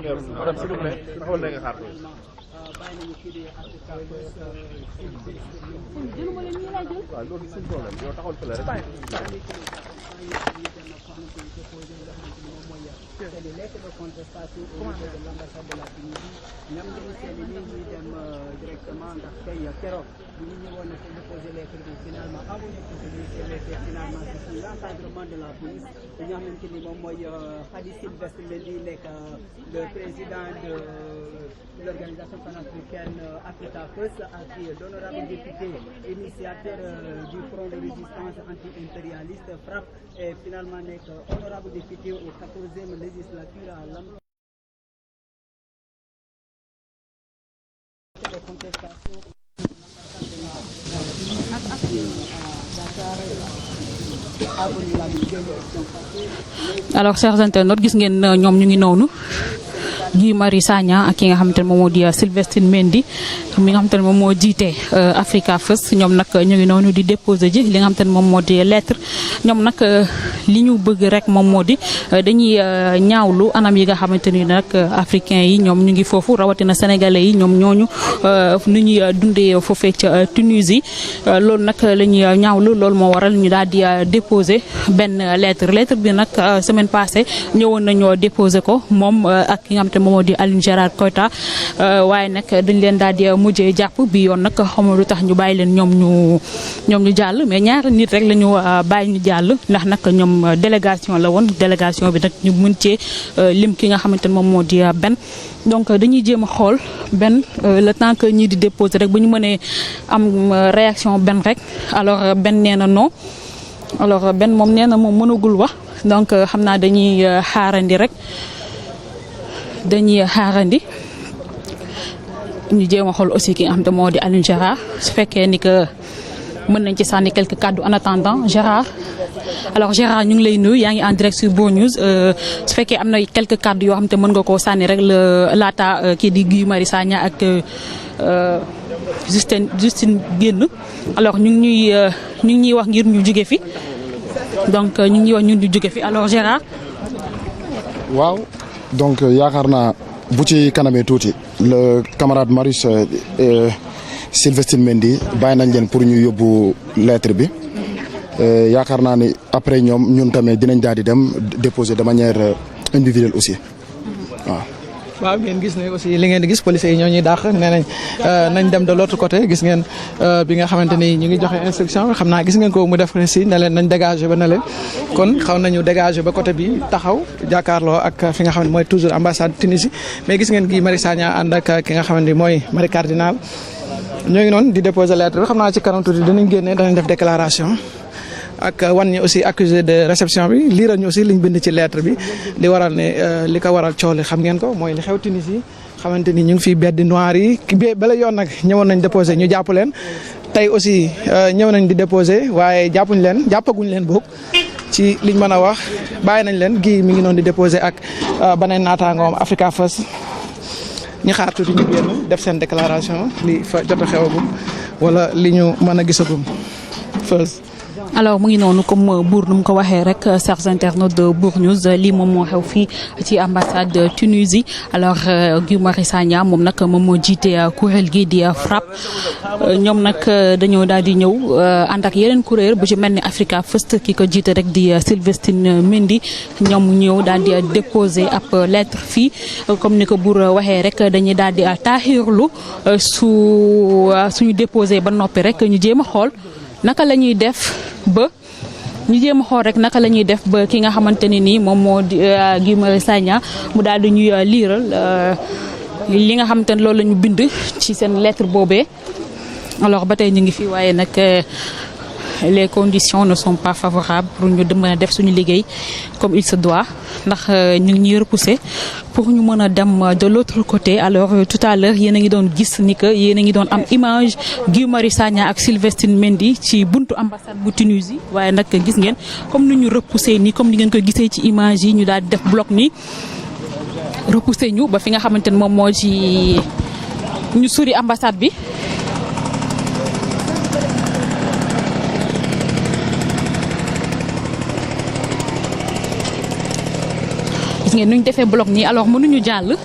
madame s'il vous plaît taxawal na nga xaar waaw loolu c'est problème yow taxawal fële rek c'est des lettres de contestation au niveau de l'ambassade de la Tunisie ñoom dañu seetlu ni ñuy dem directement ndax tey keroog bu ñu ñëwoon na ko déposer lettre bi finalement avant de déposer ces lettres finalement c'est sous l'encadrement de la police bi nga xamante ni moom mooy Khady Sylvestre Mendy nekk le président de l'organisation panafricaine Africa First ak l'honorable député initiateur du front de résistance anti-impérialiste FRAPP et finalement nekk honorable député au 14e législature à l'âme de contestation alors chers internautes gis ngeen ñoom ñu ngi noonu Guy Marius Sagna ak ki nga xamante ne moom moo di Sylvestre Mendy mi nga xamante ne moom moo jiite Africa First ñoom nag ñu ngi noonu di déposer ji li nga xamante ne moom moo di lettre ñoom nag li ñu bëgg rek moom moo di dañuy ñaawlu anam yi nga xamante ni nag africain yi ñoom ñu ngi foofu rawatina sénégalais yi ñoom ñooñu nu ñuy dundee foofee ca Tunisie loolu nag la ñuy ñaawlu loolu moo waral ñu daal di déposer benn lettre bi nag semaine passée ñëwoon nañoo déposer ko moom ak ki nga xamante moom moo di Aline Gérard Koita waaye nag dañ leen daal di mujjee jàpp bi yoon nag xamul lu tax ñu bàyyi leen ñoom ñu jàll mais ñaari nit rek la ñu bàyyi ñu jàll ndax nag ñoom délégation la woon délégation bi nag ñu mën cee lim ki nga xamante ne moom moo di benn donc dañuy jéem a xool benn le temps que ñii di déposer rek bu ñu mënee am réaction benn rek alors benn nee na non alors benn moom nee na moom mënagul wax donc xam naa dañuy xaarandi rek ñu jéem a xool aussi ki nga xam te moo di Aline Gérard su fekkee ni que mën nañ ci sànni quelques kàddu en attendant Gérard alors Gérard ñu ngi lay nuyu yaa ngi en direct sur Bour News su fekkee am na quelques kàddu yoo xam te mën nga koo sànni rek laata kii di Guy Marius Sagna ak Justine génn alors ñu ngi ñuy wax ngir ñu jóge fi donc ñu ngi wax ñun ñu jóge fi alors Gérard. waaw donc yaakaar naa bu ci kanamee tuuti le camarade Marius Sylvestre Mendy bàyyi nañ leen pour ñu yóbbu lettre bi yaakaar naa ni après ñun tamit dinañ daal di dem déposer de manière individuelle aussi waaw. waaw ngeen gis ne aussi li ngeen di gis policiers yi ñoo ñuy dàq nee nañ nañ dem de l'autre côté gis ngeen bi nga xamante ni ñu ngi joxe instruction xam naa gis ngeen ko mu def si ne leen nañ dégager ba ne leen kon xaw nañu dégager ba côté bi taxaw jàkkaarloo ak fi nga xam ne mooy toujours ambassade Tunisie mais gis ngeen Guy Marius Sagna ànd ak ki nga xamante ni mooy Marie Cardinal ñoo ngi noonu di déposer lettre bi xam naa ci kanam tuuti dinañ génne danañ def déclaration ak wan ñi aussi accusé de réception bi liiral ñu aussi liñ bind ci lettre bi li waral ne li ko waral coow li xam ngeen ko mooy li xew Tunisie xamante ni ñu ngi fi beddi noir yi bala yoon nag ñëwoon nañ déposé ñu jàpp leen tey aussi ñëw nañ di déposé waaye jàppaguñ leen boog ci liñ mën a wax bàyyi nañ leen Guy mi ngi noonu di déposé ak beneen naataangoom Africa First ñu xaar tuuti ñu génn def seen déclaration li fa jot a xewagum wala li ñu mën a gisagum First. alors mu ngi noonu comme Bour nu mu ko waxee rek chers internautes de Bour News lii moom moo xew fii ci ambassade Tunisie alors Guy Marius Sagna moom nag moom moo jiite kuréel gi di FRAPP ñoom nag dañoo daal di ñëw ànd ak yeneen kuréel bu ci mel ni Africa First ki ko jiite rek di Sylvestre Mendy ñoom ñëw daal di déposer ab lettre fii comme ni ko Bour waxee rek dañuy daal di taaxirlu suñu déposer ba noppi rek ñu jéem a xool naka la ñuy def ba ñu jéem a xool rek naka la ñuy def ba ki nga xamante ne nii moom moo di Guy Marius Sagna mu daal di ñuy liiral li nga xamante ne loolu la ñu bind ci seen lettre boobee alors ba tey ñu ngi fi waaye nag les conditions ne sont pas favorables pour ñu mën a def suñu liggéey comme il se doit ndax ñu ngi ñuy repousser pour ñu mën a dem de l'autre côté alors tout à l'heure yéen a ngi doon gis ni que yéen a ngi doon am image Guy Marius Sagna ak Sylvestre Mendy ci buntu ambassade bu Tunisie waaye nag gis ngeen comme ni ñu repousser nii comme ni ngeen ko gisee ci image yi ñu daal di def bloc nii repousser ñu ba fi nga xamante ne moom moo ci ñu sori ambassade bi. gis ngeen nu ñu defee bloc nii alors mënuñu jàll.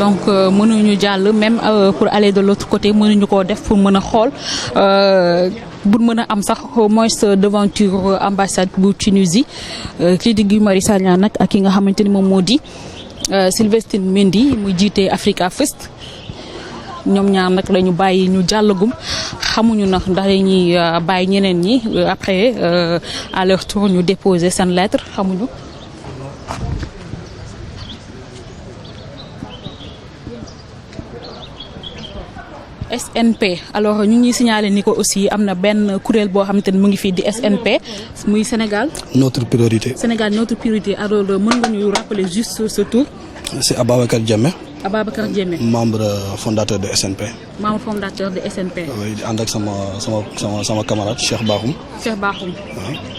Donc mënuñu jàll même pour aller de l'autre côté mënuñu koo def pour mën a xool bu mën a am sax au moins devanture ambassade bu Tunisie kii di Guy Marius Sagna nag ak ki nga xamante ni moom moo di Sylvestre Mendy muy jiite Africa First ñoom ñaar nag lañu bàyyi ñu jàllagum xamuñu nag ndax dañuy bàyyi ñeneen ñi après à leur tour ñu déposer seen lettre xamuñu. SNP alors ñu ngi signalé ni ko aussi am na benn kuréel boo xamante ni mu ngi fii di SNP muy Sénégal. Notre priorité. Sénégal notre priorité alors mën nga ñu rappeler juste ce tour. C'est Ababacar Diémé. Ababacar Diémé. Membre fondateur de SNP. Membre fondateur de SNP. Oui di ànd ak sama camarade Cheikh Bakhoum. Cheikh Bakhoum.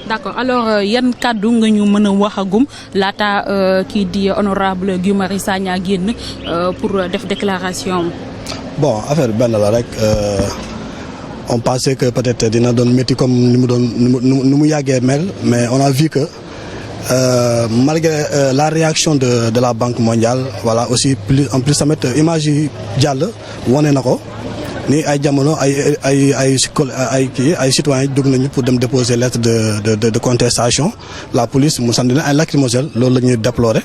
D'accord alors yan kàddu nga ñu mën a waxagum laata kii di honorable Guy Marius Sagna génn pour def déclaration. Bon affaire benn la rek on pensait que peut-être dina doon métti comme ni mu yàggee mel mais on a vu que malgré la réaction de la Banque mondiale voilà aussi en plus tamit image yi jàll wane na ko ni ay jamono ay citoyens dugg nañu pour dem déposer lettre de contestation la police mu sànni leen ay lacrymogène loolu la ñuy déplorer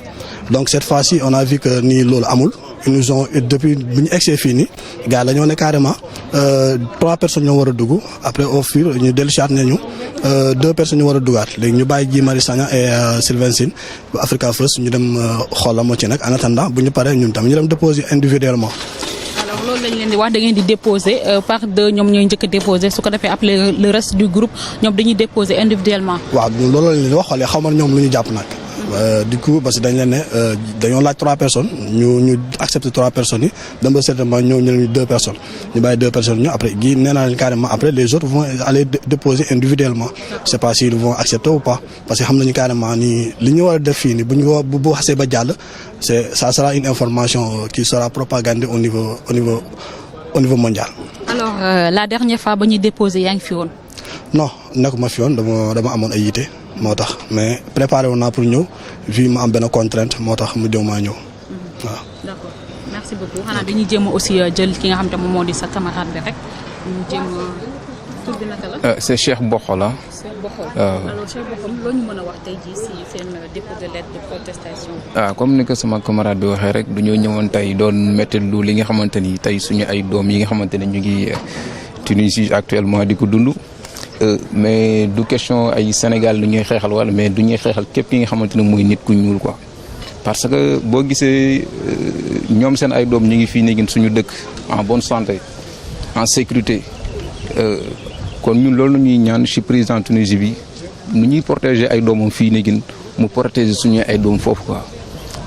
donc cette fois-ci on a vu que ni loolu amul. Ils nous ont depuis bu ñu egsee fii nii gars yi dañoo ne carrément 3 personnes ñoo war a dugg après au fur ñu dellusiwaat nañu 2 personnes ñu war a duggaat léegi ñu bàyyi Guy Marius Sagna et Sylvestre bu Africa First ñu dem xool la moo ci nag en attendant bu ñu paree ñun tam ñu dem déposer individuellement. alors loolu lañ leen di wax da ngeen di déposer par deux ñoom ñooy njëkk a déposer su ko defee après le reste du groupe ñoom dañuy déposer individuellement. waaw loolu lañ leen di wax xoolee xaw ma ñoom lu ñu jàpp nag. Du coup parce que dañ leen ne dañoo laaj 3 personnes ñu accepté 3 personnes yi dem ba certainement ñëw ñu leen 2 personnes ñu bàyyi 2 personnes ñu après gi nee naa leen carrément après les autres vont aller déposer individuellement je sais pas s'ils vont accepter ou pas parce que xam nañu carrément ni li ñu war a def fii nii bu ñu ko bu xasee ba jàll ça sera une information qui sera propagandée au niveau mondial. alors la dernière fois ba ñuy déposer yaa ngi fi woon. non nekkuma fi woon dama amoon ay yite. moo tax mais préparé woon naa pour ñëw vu ma am benn contrainte moo tax mu jëw maa ñëw waaw. d'accord merci beaucoup xanaa dañuy jéem aussi jël ki nga xam te moom moo di sa camarade bi rek ñu jéem tur bi naka la. c'est Cheikh Bokho la. Cheikh Bokho alors Cheikh Bokho loo ñu mën a wax tey jii si seen dépôt de lettre de protestation. comme ni ko sama camarade bi waxee rek dañoo ñëwoon tey doon métti lu li nga xamante ni tey suñu ay doom yi nga xamante ne ñu ngi Tunisie actuellement di ko dund. Mais du question ay Sénégal lu ñuy xeexal wala mais du ñuy xeexal képp ki nga xamante ne mooy nit ku ñuul quoi parce que boo gisee ñoom seen ay doom ñu ngi fii néegin suñu dëkk en bonne santé en sécurité kon ñun loolu ñuy ñaan ci président Tunisie bi nu ñuy protéger ay doomam fii néegin mu protéger suñu ay doom foofu quoi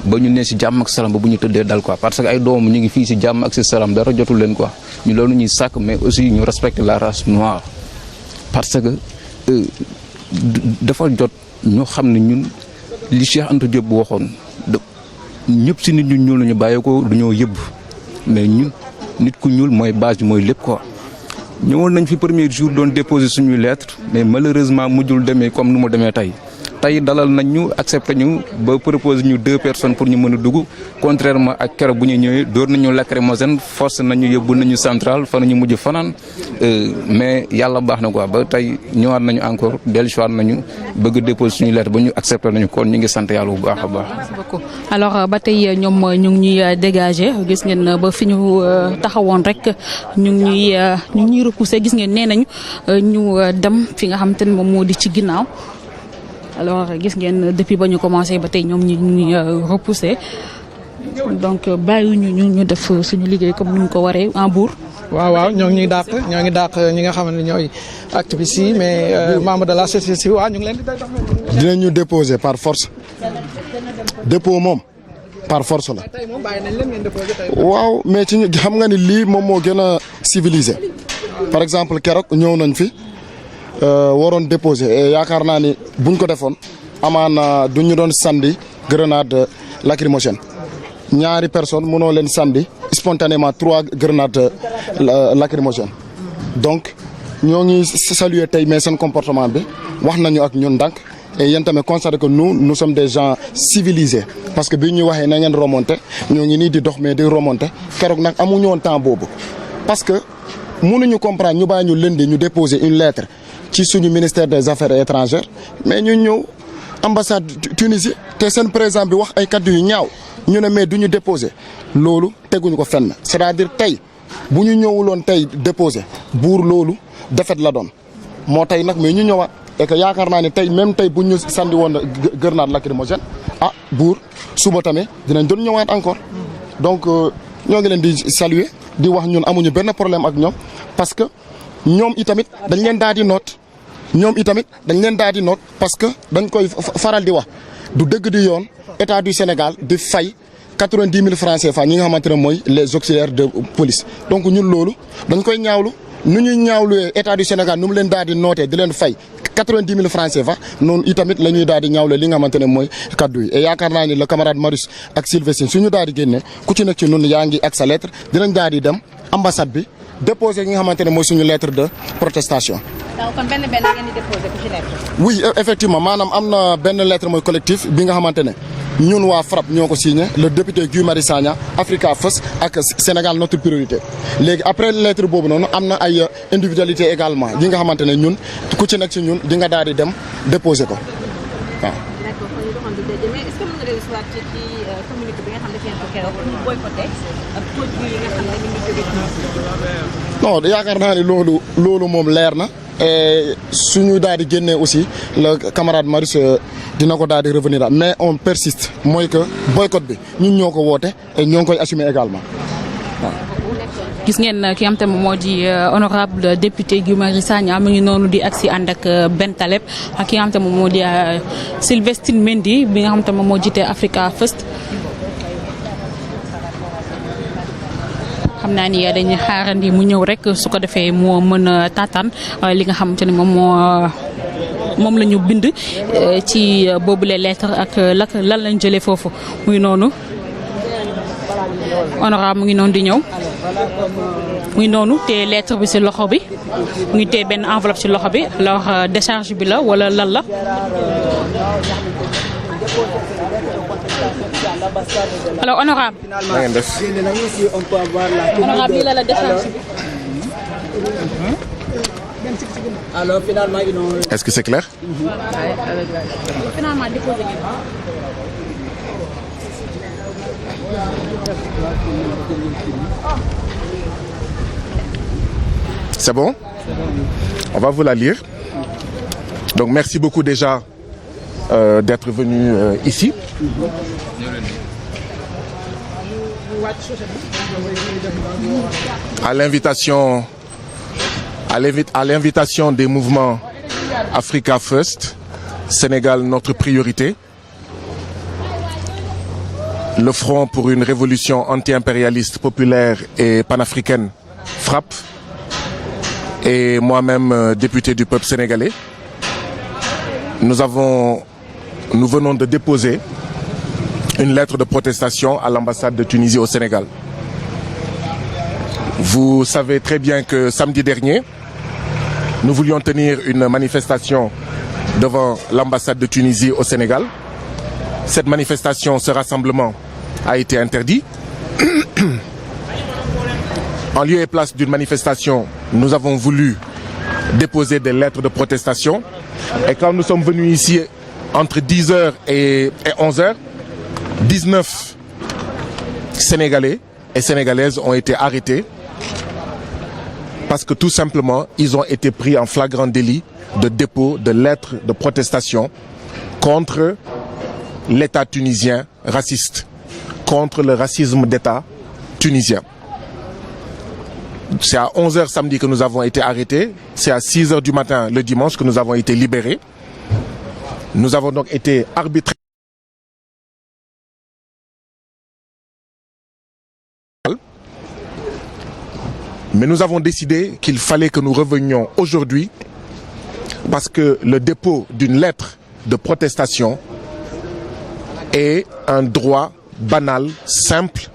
ba ñu ne ci jàmm ak salaam ba bu ñu tëddee dal quoi parce que ay doomam ñu ngi fii ci jàmm ak ci salaam dara jotul leen quoi ñu loolu ñuy sàkk mais aussi ñu respecter la race noire. parce que dafa jot ñoo xam ne ñun li Cheikh Anta Diop waxoon ñëpp si nit ñu ñuul nañu bàyyi ko du ñoo yëbb mais ñun nit ku ñuul mooy base bi mooy lépp quoi. ñëwoon nañ fi premier jour doon déposer suñuy lettre mais malheureusement mujjul demee comme nu mu demee tey dalal nañ ñu accepté ñu ba proposer ñu 2 personnes pour ñu mën a dugg contrairement ak keroog bu ñu ñëwee door nañu lacrymogène force nañu yóbbu nañu central fa nañu mujj fanaan mais yàlla baax na quoi ba tey ñëwaat nañu encore dellusiwaat nañu bëgg déposer suñu lettre ba ñu accepté nañu kon ñu ngi sant yàlla bu baax a baax. merci beaucoup alors ba tey ñoom ñu ngi ñuy dégager gis ngeen ba fi ñu taxawoon rek ñu ngi ñuy repousser gis ngeen nee nañu ñu dem fi nga xam te ne moom moo di ci ginnaaw. alors gis ngeen depuis ba ñu commencé ba tey ñoom ñu ngi repoussé donc bàyyiwuñu ñu def suñu liggéey comme ni ñu ko waree en Mbour. waaw ñoo ngi dàq ñi nga xam ne ñooy activistes yi mais membre de la société civile waaw ñu ngi leen di. dinañu déposer par force dépôt moom par force la. tey moom bàyyi nañ leen ngeen déposer tey. waaw mais ci xam nga ni lii moom moo gën a civilisé par exemple keroog ñëw nañ fi. waroon déposé et yaakaar naa ni buñ ko defoon amaana duñu doon sandi grenade lacrymogène 2 personnes mënoo leen sandi spontanément 3 grenades lacrymogènes donc ñoo ngi saluer tey mais seen comportement bi wax nañu ak ñun ndànk et yéen tamit constaté que nous sommes des gens civilisés parce que bi ñu waxee na ngeen remonter ñoo ngi nii di dox mais di remonter keroog nag amuñu woon temps boobu parce que mënuñu comprendre ñu bàyyi ñu lundi ñu déposer une lettre ci suñu ministère des affaires étrangères mais ñu ñëw ambassade Tunisie te seen président bi wax ay kaddu yu ñaaw ñu ne mais duñu déposer loolu teguñu ko fenn c'est-à-dire tey bu ñu ñëwuloon tey déposer buur loolu défaite la doon moo tey nag mais ñu ñëwaat et que yaakaar naa ne tey même tey bu ñu sandi woon grenade lacrymogène ah buur suba tamit dinañ doon ñëwaat encore donc ñoo ngi leen di saluer di wax ñun amuñu benn problème ak ñoom parce que ñoom itamit dañ leen daal di noot parce que dañ koy faral di wax du dëgg di yoon état du Sénégal di fay 90 000 francs CFA ñi nga xamante ne mooy les auxiliaires de police donc ñun loolu dañ koy ñaawlu nu ñuy ñaawluwee état du Sénégal nu mu leen daal di nootee di leen fay 90 000 francs CFA noonu itamit la ñuy daal di ñaawle li nga xamante ne mooy kaddu yi et yaakaar naa ni le camarade Marius ak Sylvestine suñu daal di génne ku ci nekk ci ñun yaa ngi ak sa lettre dinañ daal di dem ambassade bi déposer ñi nga xamante ne mooy suñu lettre de protestation. waaw kon benn ngeen di déposer ku ci nekk. oui effectivement maanaam am na benn lettre mooy collectif bi nga xamante ne ñun waa FRAPP ñoo ko signé le député Guy Marius Sagna Africa First ak Sénégal notre priorité léegi après lettre boobu noonu am na ay individualité également yi nga xamante ne ñun ku ci nekk ci ñun di nga daal di dem déposer ko waaw. d'accord kon ñu doxantu daje mais est-ce que mën nga dellu si waat ci communiqué bi nga xam ne def ngeen ko keroog pour boycotter ak produits yi nga xam ne ñu ngi jóge ci. non yaakaar naa ne loolu moom leer na et suñu daal di génnee aussi le camarade Marius dina ko daal di revenir daal mais on persiste mooy que boycott bi ñun ñoo ko woote et ñoo ngi koy assumer également waaw. gis ngeen ki am tamit moo di honorable député Guy Marius Sagna mu ngi noonu di agsi ànd ak Ben Taleb ak ki nga xam tamit moo di Sylvestine Mendy bi nga xam tamit moo jiite Africa First. xam naa ni dañuy xaarandi mu ñëw rek su ko defee moo mën a taataan li nga xamante ne moom la ñu bind ci boobule lettre ak lan lañ jëlee foofu muy noonu honorable mu ngi noonu di ñëw muy noonu te lettre bi ci loxo bi mu ngi te benn enveloppe ci loxo bi alors décharge bi la wala lan la. alors honorable. na ngeen def. honorable lii la décharge bi. alors finalement ils ont. Est-ce que c'est clair? finalement déposé ngeen. C'est bon? On va vous la lire. Donc merci beaucoup déjà d'être venu ici. À l'invitation des mouvements Africa First, Sénégal notre priorité, le Front pour une révolution anti-impérialiste populaire et panafricaine FRAPP, et moi-même député du peuple sénégalais, nous venons de déposer une lettre de protestation à l'ambassade de Tunisie au Sénégal. Vous savez très bien que samedi dernier, nous voulions tenir une manifestation devant l'ambassade de Tunisie au Sénégal. Cette manifestation, ce rassemblement a été interdit. En lieu et place d'une manifestation, nous avons voulu déposer des lettres de protestation. Et quand nous sommes venus ici entre 10h et 11h, 19 Sénégalais et Sénégalaises ont été arrêtés parce que tout simplement, ils ont été pris en flagrant délit de dépôt de lettres de protestation contre l'État tunisien raciste, contre le racisme d'État tunisien. C'est à 11h samedi que nous avons été arrêtés. C'est à 6h du matin le dimanche que nous avons été libérés. Nous avons donc été arbitrés. Mais nous avons décidé qu'il fallait que nous revenions aujourd'hui parce que le dépôt d'une lettre de protestation est un droit banal, simple,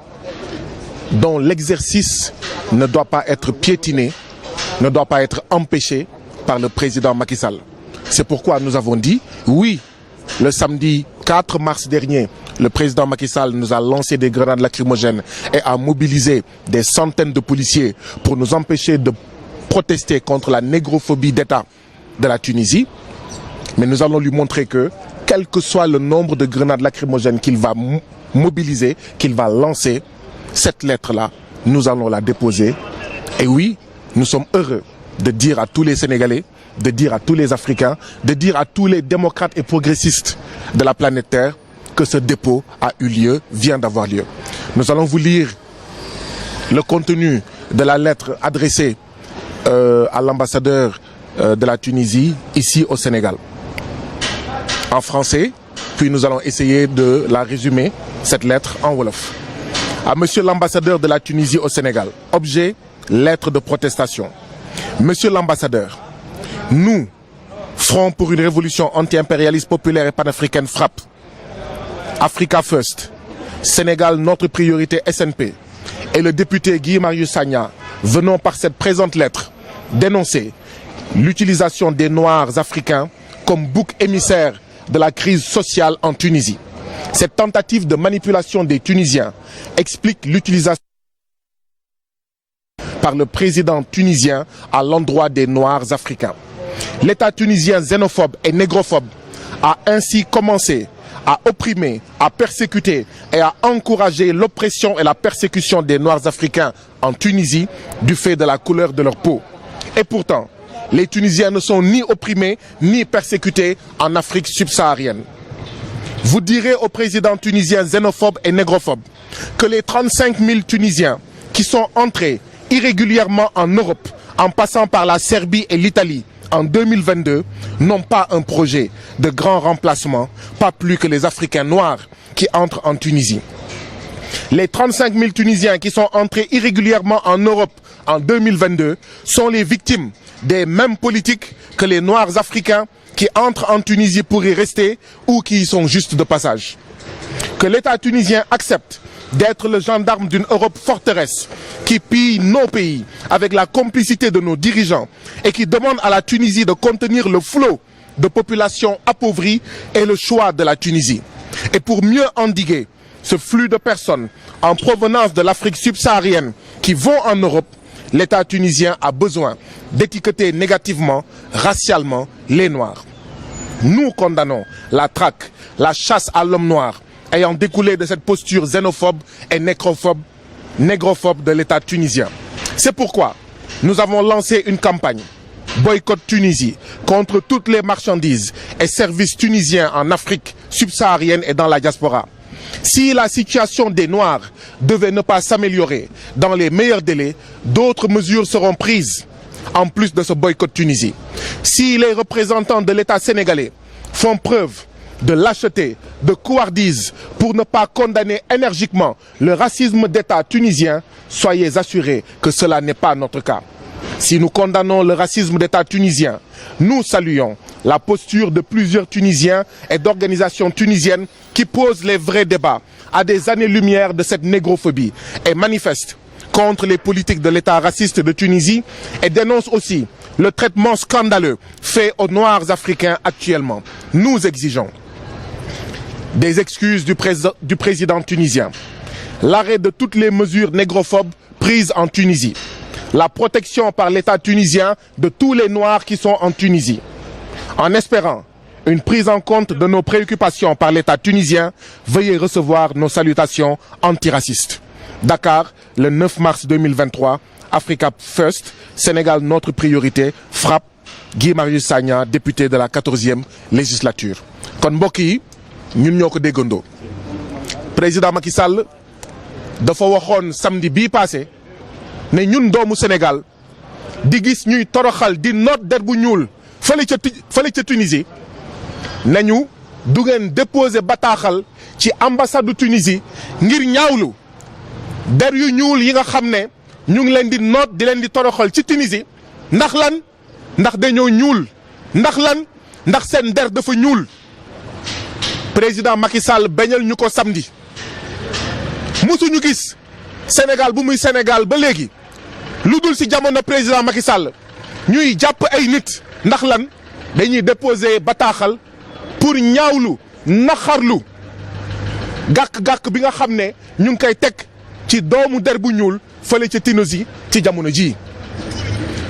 dont l'exercice ne doit pas être piétiné, ne doit pas être empêché par le président Macky Sall. C'est pourquoi nous avons dit, oui, le samedi 4 mars dernier, le président Macky Sall nous a lancé des grenades lacrymogènes et a mobilisé des centaines de policiers pour nous empêcher de protester contre la négrophobie d'État de la Tunisie. Mais nous allons lui montrer que, quel que soit le nombre de grenades lacrymogènes qu'il va mobiliser, qu'il va lancer, cette lettre-là, nous allons la déposer. Et oui, nous sommes heureux de dire à tous les Sénégalais, de dire à tous les Africains, de dire à tous les démocrates et progressistes de la planète Terre que ce dépôt a eu lieu, vient d'avoir lieu. Nous allons vous lire le contenu de la lettre adressée à l'ambassadeur de la Tunisie ici au Sénégal. En français, puis nous allons essayer de la résumer, cette lettre en wolof. À monsieur l'ambassadeur de la Tunisie au Sénégal, objet, lettre de protestation. Monsieur l'ambassadeur, nous, Front pour une révolution anti-impérialiste populaire et panafricaine frappe, Africa First, Sénégal notre priorité SNP, et le député Guy Marius Sagna, venons par cette présente lettre dénoncer l'utilisation des Noirs africains comme bouc émissaire de la crise sociale en Tunisie. Cette tentative de manipulation des Tunisiens explique l'utilisation par le président tunisien à l'endroit des Noirs africains. L'État tunisien xénophobe et négrophobe a ainsi commencé à opprimer, à persécuter et à encourager l'oppression et la persécution des Noirs africains en Tunisie du fait de la couleur de leur peau. Et pourtant, les Tunisiens ne sont ni opprimés ni persécutés en Afrique subsaharienne. Vous direz au président tunisien xénophobe et négrophobe que les 35 000 Tunisiens qui sont entrés irrégulièrement en Europe en passant par la Serbie et l'Italie en 2022 n'ont pas un projet de grand remplacement, pas plus que les Africains noirs qui entrent en Tunisie. Les 35 000 Tunisiens qui sont entrés irrégulièrement en Europe en 2022 sont les victimes des mêmes politiques que les Noirs africains qui entrent en Tunisie pour y rester ou qui y sont juste de passage. Que l'État tunisien accepte d'être le gendarme d'une Europe forteresse qui pille nos pays avec la complicité de nos dirigeants et qui demande à la Tunisie de contenir le flot de populations appauvries est le choix de la Tunisie. Et pour mieux endiguer ce flux de personnes en provenance de l'Afrique subsaharienne qui vont en Europe, l'État tunisien a besoin d'étiqueter négativement, racialement, les Noirs. Nous condamnons la traque, la chasse à l'homme noir ayant découlé de cette posture xénophobe et négrophobe de l'État tunisien. C'est pourquoi nous avons lancé une campagne Boycott Tunisie contre toutes les marchandises et services tunisiens en Afrique subsaharienne et dans la diaspora. Si la situation des Noirs devait ne pas s'améliorer dans les meilleurs délais, d'autres mesures seront prises en plus de ce boycott Tunisie. Si les représentants de l'État sénégalais font preuve de lâcheté, de couardise pour ne pas condamner énergiquement le racisme d'État tunisien, soyez assurés que cela n'est pas notre cas. Si nous condamnons le racisme d'État tunisien, nous saluons la posture de plusieurs Tunisiens et d'organisations tunisiennes qui posent les vrais débats à des années-lumière de cette négrophobie et manifestent contre les politiques de l'État raciste de Tunisie et dénoncent aussi le traitement scandaleux fait aux Noirs africains actuellement. Nous exigeons des excuses du président tunisien, l'arrêt de toutes les mesures négrophobes prises en Tunisie, la protection par l'État tunisien de tous les Noirs qui sont en Tunisie. En espérant une prise en compte de nos préoccupations par l'État tunisien, veuillez recevoir nos salutations antiracistes. Dakar, le 9 mars 2023, Africa First, Sénégal notre priorité, frappe, Guy Marius Sagna, député de la 14e législature. Kon mbokk yi ñun ñoo ko déggandoo président Macky Sall dafa waxoon samedi bii passé ne ñun doomu Sénégal di gis ñuy toroxal di noot der bu ñuul fële ca Tunisie nañu du ngeen déposer bataaxal ci ambassade du Tunisie ngir ñaawlu der yu ñuul yi nga xam ne ñu ngi leen di noot di leen di toroxal ci Tunisie ndax lan ndax dañoo ñuul ndax lan ndax seen der dafa ñuul. Président Macky Sall bañal ñu ko samedi musuñu gis Sénégal bu muy Sénégal ba léegi lu dul ci jamono président Macky Sall ñuy jàpp ay nit ndax lan dañuy déposer bataaxal pour ñaawlu naxarlu gàkk-gàkk bi nga xam ne ñu ngi koy teg ci doomu der bu ñuul fële ca Tunisie ci jamono jii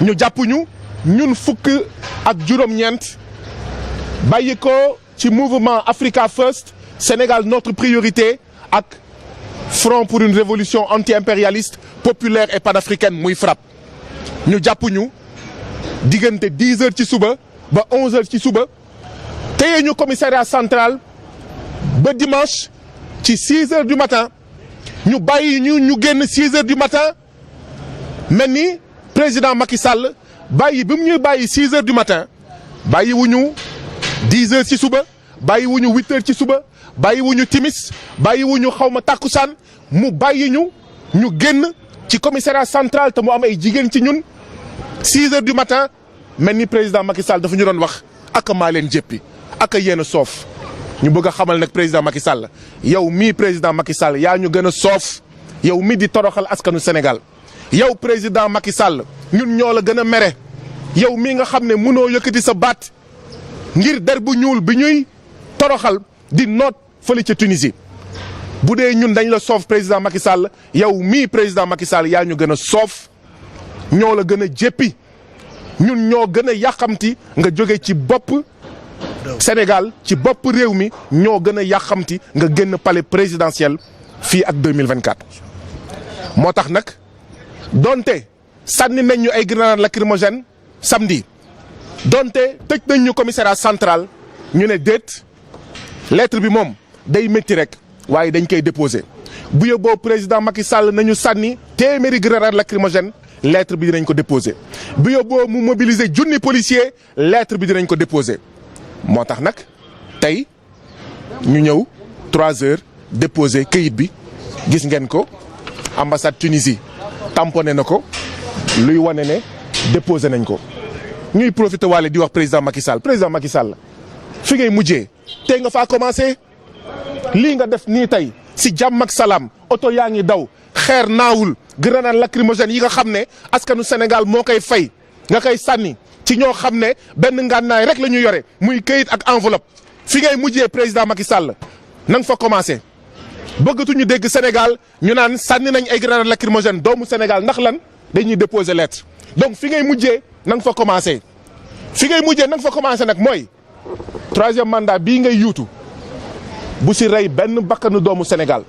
ñu jàpp ñun fukk ak juróom-ñeent bàyyi ko ci mouvement Africa First Sénégal notre priorité ak Front pour une révolution anti-impérialiste populaire et panafricaine muy FRAPP ñu jàpp ñu diggante 10 heures ci suba ba 11 heures ci suba téye ñu commissariat central ba dimanche ci 6 heures du matin ñu bàyyi ñu génn 6 heures du matin mel ni président Macky Sall bàyyi bi mu ñuy bàyyi 6 heures du matin bàyyi wu ñu 10 heures ci suba bàyyi wu ñu 8 heures ci suba bàyyi wu ñu timis bàyyi wu ñu xawma tàkkusaan mu bàyyi ñu génn ci commissariat central te mu am ay jigéen ci ñun 6 heures du matin mel ni président Macky Sall dafa ñu doon wax ak maa leen jéppi ak yéen a soof ñu bëgg a xamal nag président Macky Sall yow mii président Macky Sall yaa ñu gën a soof yow mii di toroxal askanu Sénégal yow président Macky Sall ñun ñoo la gën a mere yow mii nga xam ne mënoo yëkkati sa baat ngir der bu ñuul bi ñuy toroxal di noot fële ca Tunisie bu dee ñun dañ la soof président Macky Sall yow mii président Macky Sall yaa ñu gën a soof ñoo la gën a jéppi ñun ñoo gën a yàqamti nga jóge ci bopp Sénégal ci bopp réew mi ñoo gën a yàqamti nga génn palais présidentiel fii ak 2024. moo tax nag donte sànni nañ ñu ay grenades lacrymogènes samedi donte tëj nañ ñu commissariat central ñu ne déet lettre bi moom day métti rek waaye dañ koy déposé bu yóbboo président Macky Sall nañu sànni téeméeri grenades lacrymogènes lettre bi dinañ ko déposé bu yóbboo mu mobiliser junni policier lettre bi dinañ ko déposé moo tax nag tey ñu ñëw 3 heures déposé këyit bi gis ngeen ko ambassade Tunisie tamponné na ko luy wane ne déposé nañ ko ñuy profité waale di wax président Macky Sall fi ngay mujjee tey nga faa commencé lii nga def nii tey si jàmm ak salaam oto yaa ngi daw xeer naawul grenade lacrymogène yi nga xam ne askanu Sénégal moo koy fay nga koy sànni ci ñoo xam ne benn ngànnaay rek la ñu yore muy këyit ak enveloppe fi ngay mujjee président Macky Sall na nga fa commencé bëggatuñu dégg Sénégal ñu naan sànni nañ ay grenade lacrymogène doomu Sénégal ndax lan dañuy déposer lettre donc fi ngay mujjee na nga fa commencé fi ngay mujjee na nga fa commencé nag mooy 3e mandat bii ngay yuutu bu si rey benn bakkanu doomu Sénégal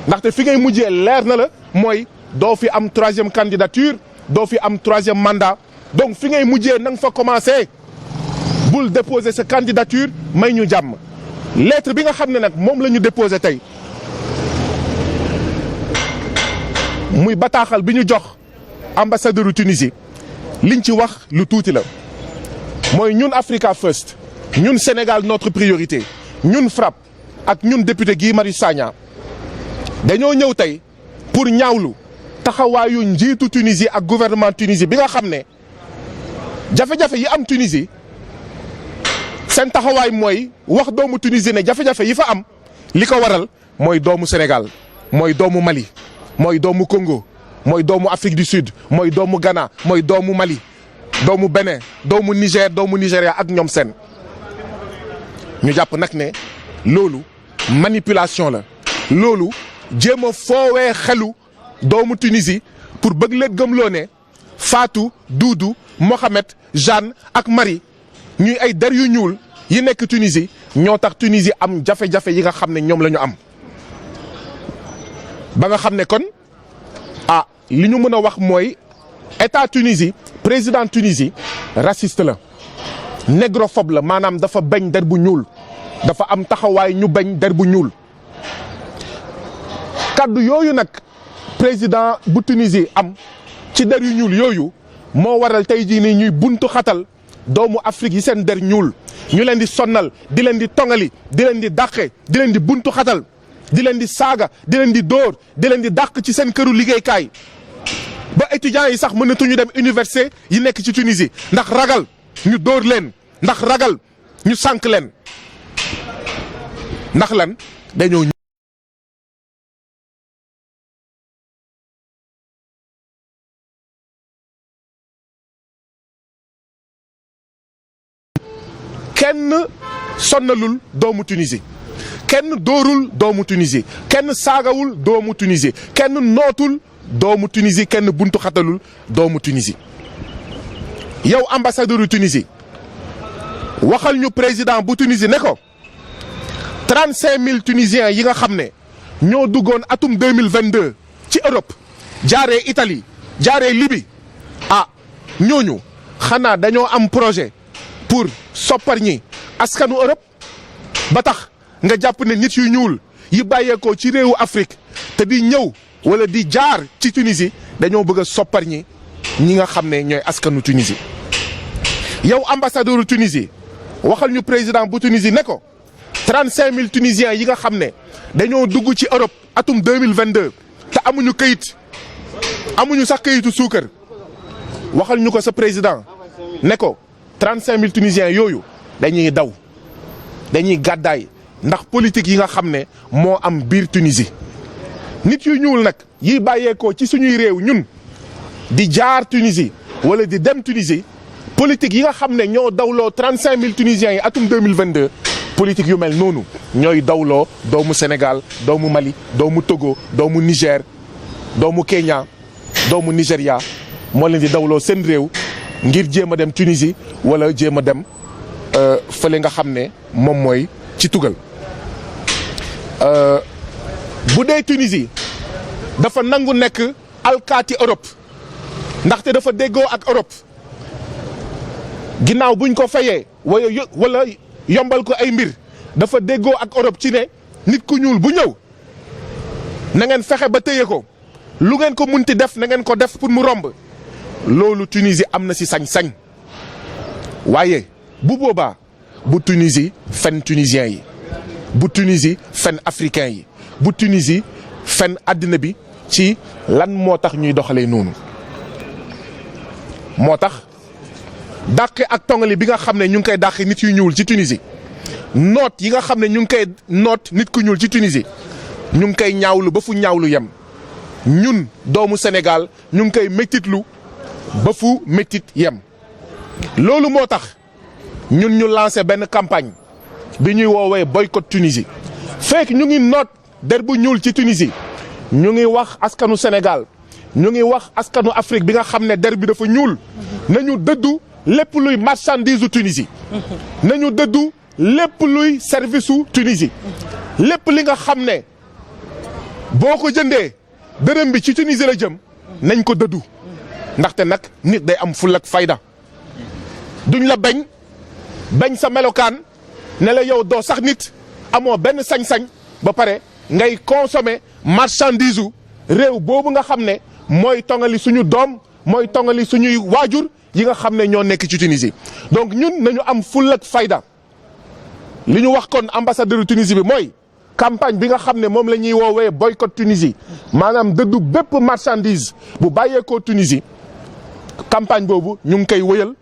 ndaxte fi ngay mujjee leer na la mooy doo fi am 3e candidature doo fi am 3e mandat donc fi ngay mujjee na nga fa commencé bul déposer sa candidature may ñu jàmm lettre bi nga xam ne nag moom la ñu déposé tey muy bataaxal bi ñu jox ambassadeur Tunisie liñ ci wax lu tuuti la mooy ñun Africa First ñun Sénégal notre priorité ñun FRAPP ak ñun député Guy Marius Sagna dañoo ñëw tey pour ñaawlu taxawaayu njiitu Tunisie ak gouvernement Tunisie bi nga xam ne jafe-jafe yi am Tunisie seen taxawaay mooy wax doomu Tunisie ne jafe-jafe yi fa am li ko waral mooy doomu Sénégal mooy doomu Mali mooy doomu Congo mooy doomu Afrique du Sud mooy doomu Ghana mooy doomu Mali doomu Bénin doomu Niger doomu Nigéria ak ñoom seen ñu jàpp nag ne loolu manipulation la loolu jéem a foowee xelu doomu Tunisie pour bëgg leen gëmloo ne Fatou Doudou Mohamed Jeanne ak Marie ñuy ay der yu ñuul yi nekk Tunisie ñoo tax Tunisie am jafe-jafe yi nga xam ne ñoom la ñu am ba nga xam ne kon li ñu mën a wax mooy état Tunisie président Tunisie raciste la négrophobe la maanaam dafa bañ der bu ñuul dafa am taxawaay ñu bañ der bu ñuul kaddu yooyu nag président bu Tunisie am ci der yu ñuul yooyu moo waral tey jii nii ñuy buntu xatal doomu Afrique yi seen der ñuul ñu leen di sonnal di leen di tongali di leen di dàqe di leen di buntu xatal di leen di saaga di leen di dóor di leen di dàq ci seen këru liggéeykaay ba étudiants yi sax mënatuñu dem université yi nekk ci Tunisie ndax ragal ñu dóor leen ndax ragal ñu sànk leen ndax lan dañoo kenn sonnalul doomu Tunisie kenn dóorul doomu Tunisie kenn saagawul doomu Tunisie kenn nootul doomu Tunisie kenn buntu xatalul doomu Tunisie yow ambassadeur u Tunisie waxal ñu président bu Tunisie ne ko 35 000 Tunisiens yi nga xam ne ñoo duggoon atum 2022 ci Europe jaaree Italie jaaree Libye ñooñu xanaa dañoo am projet pour soppar ñi askanu Europe ba tax nga jàpp ne nit yu ñuul yi bàyyeekoo ci réewu Afrique te di ñëw wala di jaar ci Tunisie dañoo bëgg a soppar ñi nga xam ne ñooy askanu Tunisie yow ambassadeur u Tunisie waxal ñu président bu Tunisie ne ko 35 000 Tunisiens yi nga xam ne dañoo dugg ci Europe atum 2022 te amuñu kayit amuñu sax kayitu suukar waxal ñu ko sa président ne ko 35 000 Tunisiens yooyu dañuy daw dañuy gàddaay ndax politique yi nga xam ne moo am biir Tunisie nit yu ñuul nag yi bàyyeekoo ci suñuy réew ñun di jaar Tunisie wala di dem Tunisie politique yi nga xam ne ñoo dawloo 35 000 Tunisiens yi atum 2022 politique yu mel noonu ñooy dawloo doomu Sénégal doomu Mali doomu Togo doomu Niger doomu Kenya doomu Nigéria moo leen di dawloo seen réew ngir jéem a dem Tunisie wala jéem a dem fële nga xam ne moom mooy ci tugal bu dee Tunisie dafa nangu nekk alkaati Europe ndaxte dafa déggoo ak Europe ginnaaw buñ ko fayee wala yombal ko ay mbir dafa déggoo ak Europe ci ne nit ku ñuul bu ñëw na ngeen fexe ba téye ko lu ngeen ko munti def na ngeen ko def pour mu romb loolu Tunisie am na ci sañ-sañ waaye bu boobaa bu Tunisie fen tunisien yi bu Tunisie fen africain yi bu Tunisie fen àddina bi ci lan moo tax ñuy doxalee noonu moo tax dàqe ak tongali bi nga xam ne ñu ngi koy dàqe nit yu ñuul ci Tunisie noot yi nga xam ne ñu ngi koy noot nit ku ñuul ci Tunisie ñu ngi koy ñaawlu ba fu ñaawlu yem ñun doomu Sénégal ñu ngi koy méttitlu ba fu méttit yem loolu moo tax ñun ñu lancé benn campagne bi ñuy woowee boycott Tunisie fekk ñu ngi noot der bu ñuul ci Tunisie ñu ngi wax askanu Sénégal ñu ngi wax askanu Afrique bi nga xam ne der bi dafa ñuul nañu dëddu lépp luy marchandise u Tunisie nañu dëddu lépp luy service u Tunisie lépp li nga xam ne boo ko jëndee dërëm bi ci Tunisie la jëm nañ ko dëddu ndaxte nag nit day am ful ak fayda duñ la bañ sa melokaan ne la yow doo sax nit amoo benn sañ-sañ ba pare ngay consommer marchandise u réew boobu nga xam ne mooy tongali suñu doom mooy tongali suñuy waajur yi nga xam ne ñoo nekk ci Tunisie donc ñun nañu am ful ak fayda li ñu wax kon ambassadeur Tunisie bi mooy campagne bi nga xam ne moom la ñuy woowee boycott Tunisie maanaam dëddu bépp marchandise bu bàyyeekoo Tunisie campagne boobu ñu ngi koy wëyal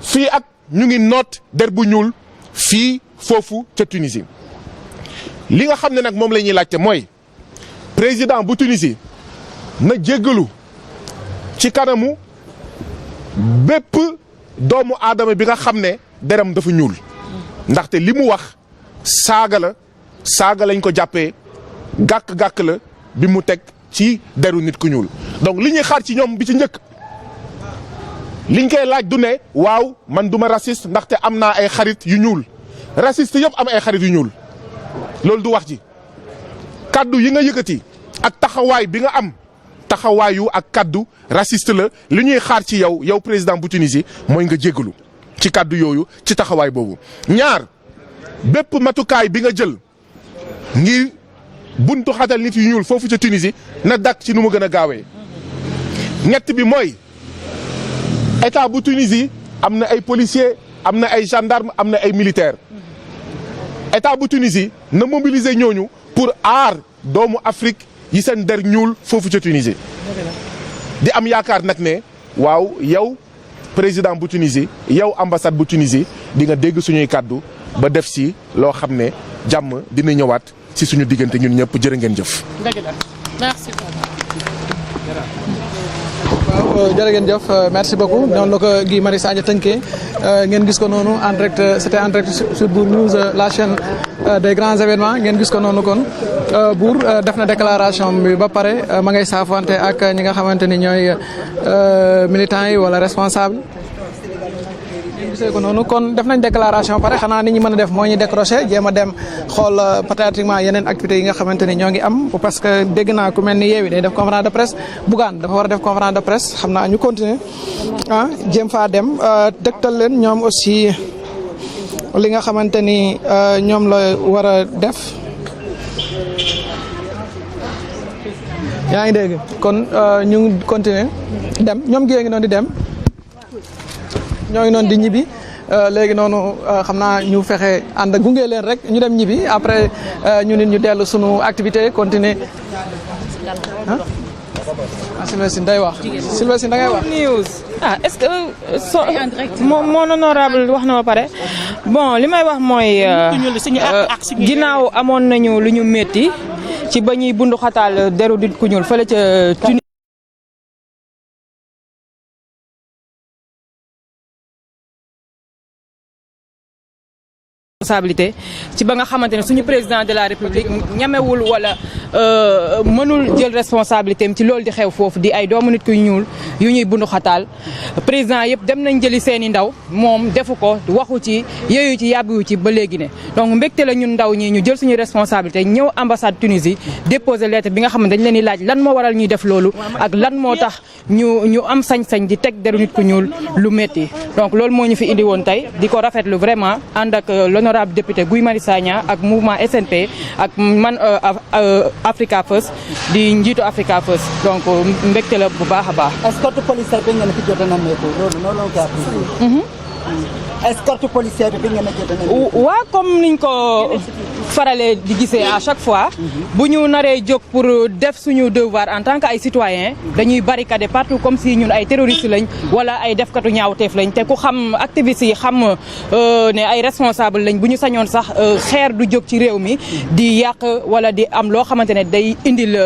fii ak ñu ngi noot der bu ñuul fii foofu ca Tunisie li nga xam ne nag moom la ñuy laajte mooy président bu Tunisie na jéggalu ci kanamu bépp doomu aadama bi nga xam ne deram dafa ñuul ndaxte li mu wax saaga lañ ko jàppee gàkk-gàkk la bi mu teg ci deru nit ku ñuul donc li ñuy xaar ci ñoom bi ci njëkk liñ koy laaj du ne waaw man duma raciste ndaxte am naa ay xarit yu ñuul raciste yëpp am ay xarit yu ñuul loolu du wax ji kaddu yi nga yëkkati ak taxawaay bi nga am taxawaayu ak kaddu raciste la li ñuy xaar ci yow président bu Tunisie mooy nga jéggalu ci kaddu yooyu ci taxawaay boobu. ñaar bépp matukaay bi nga jël ngir buntu xatal nit yu ñuul foofu ca Tunisie na dakk ci nu mu gën a gaawee. ñett bi mooy état bu Tunisie am na ay policiers am na ay gendarmes am na ay militaires état bu Tunisie na mobiliser ñooñu pour aar doomu Afrique yi seen der ñuul foofu ca Tunisie. di am yaakaar nag ne waaw yow président bu Tunisie yow ambassade bu Tunisie di nga dégg suñuy kàddu ba def si loo xam ne jàmm dina ñëwaat si suñu diggante ñun ñëpp jërë ngeen jëf. Merci. waaw jërë ngeen jëf merci beaucoup noonu la ko Guy Marius Sagna tënkee ngeen gis ko noonu en direct c'était en direct sur Bour News la chaîne des grands événements ngeen gis ko noonu kon Bour def na déclaration bi ba pare ma ngay saafante ak ñi nga xamante ni ñooy militants yi wala responsable gisee ko noonu kon def nañ déclaration pare xanaa nit ñi mën a def moo ñu décroché jéem a dem xool pratiquement yeneen activités yi nga xamante ni ñoo ngi am parce que dégg naa ku mel ni Yewwi day def conférence de presse Bougane dafa war a def conférence de presse xam naa ñu continuer jéem faa dem dëgtal leen ñoom aussi li nga xamante ni ñoom la war a def yaa ngi dégg kon ñu ngi continuer dem ñoom gi ngi noonu di dem ñoo ngi noonu di ñibbi léegi noonu xam naa ñu fexe ànd gunge leen rek ñu dem ñibbi après ñu nit ñu dellu sunu activité continuer Sylvestine day wax Sylvestine da ngay wax. News est-ce que mon honorable wax na ba pare bon li may wax mooy ginnaaw amoon nañu lu ñu métti ci ba ñuy bundu xataal deru nit ku ñuul fële ca responsabilité ci ba nga xamante ne suñu président de la république ñamewul wala mënul jël responsabilité am ci loolu di xew foofu di ay doomu nit ku ñuul yu ñuy bundu xataal président yëpp dem nañ jëli seeni ndaw moom defu ko waxu ci yooyu ci yàbbiwu ci ba léegi ne donc mbégte la ñun ndaw ñi ñu jël suñu responsabilité ñëw ambassade Tunisie déposer lettre bi nga xam ne dañ leen di laaj lan moo waral ñuy def loolu ak lan moo tax ñu am sañ-sañ di teg deru nit ku ñuul lu métti donc loolu moo ñu fi indi woon tey di ko rafetlu vraiment ànd ak l'honorable député Guy Marius Sagna ak mouvement SNP ak man Africa First di njiitu Africa First donc mbégte la bu baax a baax. escorte policière bi ngeen fi jot a nammeeku loolu noonu la ko apprécié. escorte policière bi ngeen a jot a nammeeku. waaw comme niñ ko faralee di gisee à chaque fois bu ñu naree jóg pour def suñu devoir en tant que ay citoyens dañuy barricader partout comme si ñun ay terroristes lañ wala ay defkatu ñaawteef lañ te ku xam activistes yi xam ne ay responsable lañ bu ñu sañoon sax xeer du jóg ci réew mi di yàq wala di am loo xamante ne day indil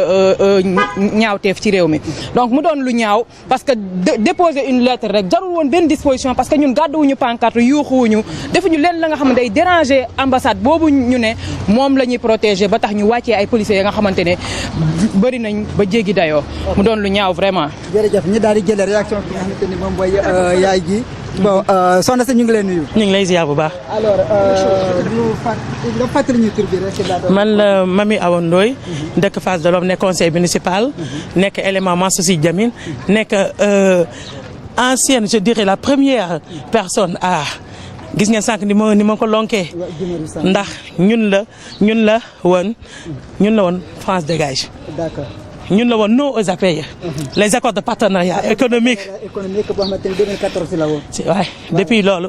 ñaawteef ci réew mi donc mu doon lu ñaaw parce que déposer une lettre rek jarul woon benn disposition parce que ñun gàdduwuñu pancarte yuuxuwuñu defuñu leen la nga xam ne day déranger ambassade boobu ñu ne moom la ñuy protéger ba tax ñu wàccee ay policiers yi nga xamante ne bëri nañ ba jéggi dayoo mu doon lu ñaaw vraiment. jërëjëf ñu daal di jëlee réaction bi nga xamante ni moom mooy yaay ji bon soxna si ñu ngi leen nuyu. ñu ngi lay ziar bu baax. alors nga fàttali ñu tur bi rek. man la Mamy Awa Ndoye dëkk Fass Delorme nekk conseil municipal nekk élément Mansoussi Djamine nekk ancienne je dirais la première personne à. gis ngeen sànq ni ma ko lonkee ndax ñun la woon France dégage. D'accord. ñun la woon non aux APE. les accords de partenariat économique. économique boo xamante ne 2014 la woon. waaye depuis loolu.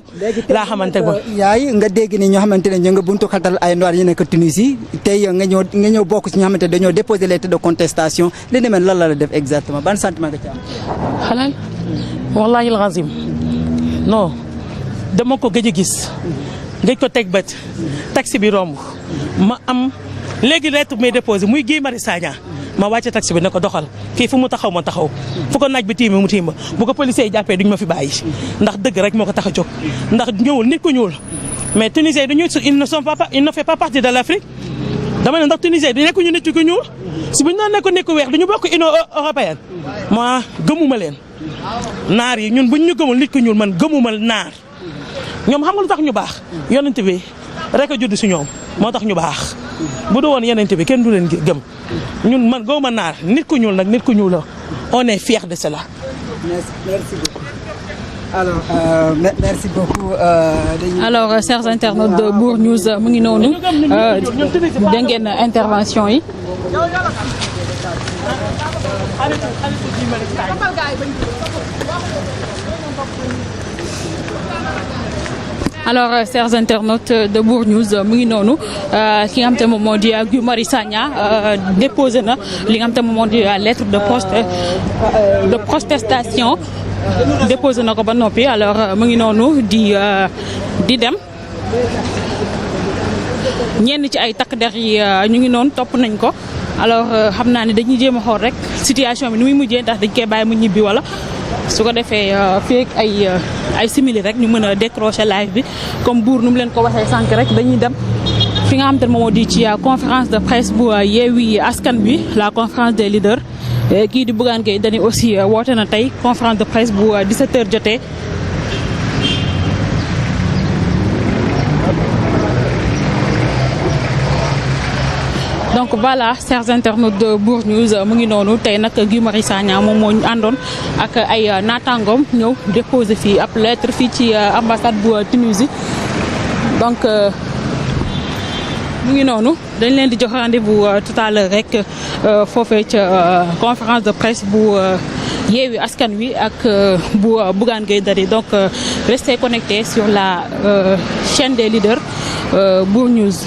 laa xamante ne yaay nga dégg ni ñoo xamante ne ñoo nga buntu xatal ay Noirs yi nekk Tunisie tey nga ñëw bokk ci ñoo xamante ne dañoo déposer lettre de contestation li demee lan la def exactement ban sentiment nga ci am. xalaal wallaahi alazim non. dama ko gëj a gis gëj ko teg bët taxi bi romb ma am léegi lettre bi may déposé muy Guy Marius Sagna ma wàcce taxi bi ne ko doxal kii fu mu taxaw ma taxaw fu ko naaj bi tiimi mu tiima bu ko policiers yi jàppee duñ ma fi bàyyi ndax dëgg rek moo ko tax a jóg ndax ñëwul nit ku ñuul mais Tunisiens yi dañuy ils ne sont pas ils ne fait pas partie de l'Afrique dama ne ndax Tunisiens yi nekkuñu nit ku ñuul si bu ñu doon nekk nit ku weex duñu bokk Union européenne moi gëmuma leen naar yi ñun buñ ñu gëmul nit ku ñuul man gëmuma naar ñoom xam nga lu tax ñu baax yonent bi rek a judd si ñoom moo tax ñu baax bu du woon yonent bi kenn du leen gëm ñun man gëwuma naar nit ku ñuul nag nit ku ñuul la on est fier de cela. Merci beaucoup. Alors merci beaucoup. Alors chers internautes de Bour News mu ngi noonu dégg ngeen intervention yi. Alors chers internautes de Bour News mu ngi noonu ki nga xam te moom moo di Guy Marius Sagna déposé na li nga xam te moom moo di lettre de protestation déposé na ko ba noppi alors mu ngi noonu di dem ñenn ci ay takk der yi ñu ngi noonu topp nañ ko alors xam naa ne dañuy jéem a xool rek situation bi ni muy mujjee ndax dañ koy bàyyi mu ñibbi wala su ko defee fii ak ay simili rek ñu mën a décrocher live bi comme buur nu mu leen ko waxee sànq rek dañuy dem fi nga xam te ne moom moo di ci conférence de presse bu Yewwi Askan Wi la conférence des leaders kii di Bougane Gueye Dany aussi woote na tey conférence de presse bu 17h jotee. donc voilà chers internautes de Bour News mu ngi noonu tey nag Guy Marius Sagna moom moo ñu àndoon ak ay naataangoom ñëw déposé fii ab lettre fii ci ambassade bu Tunisie donc mu ngi noonu dañ leen di jox rendez-vous tout à l'heure rek foofee ca conférence de presse bu Yewwi Askan Wi ak bu Bougane Gueye Dany donc restez connectés sur la chaîne des leaders Bour News.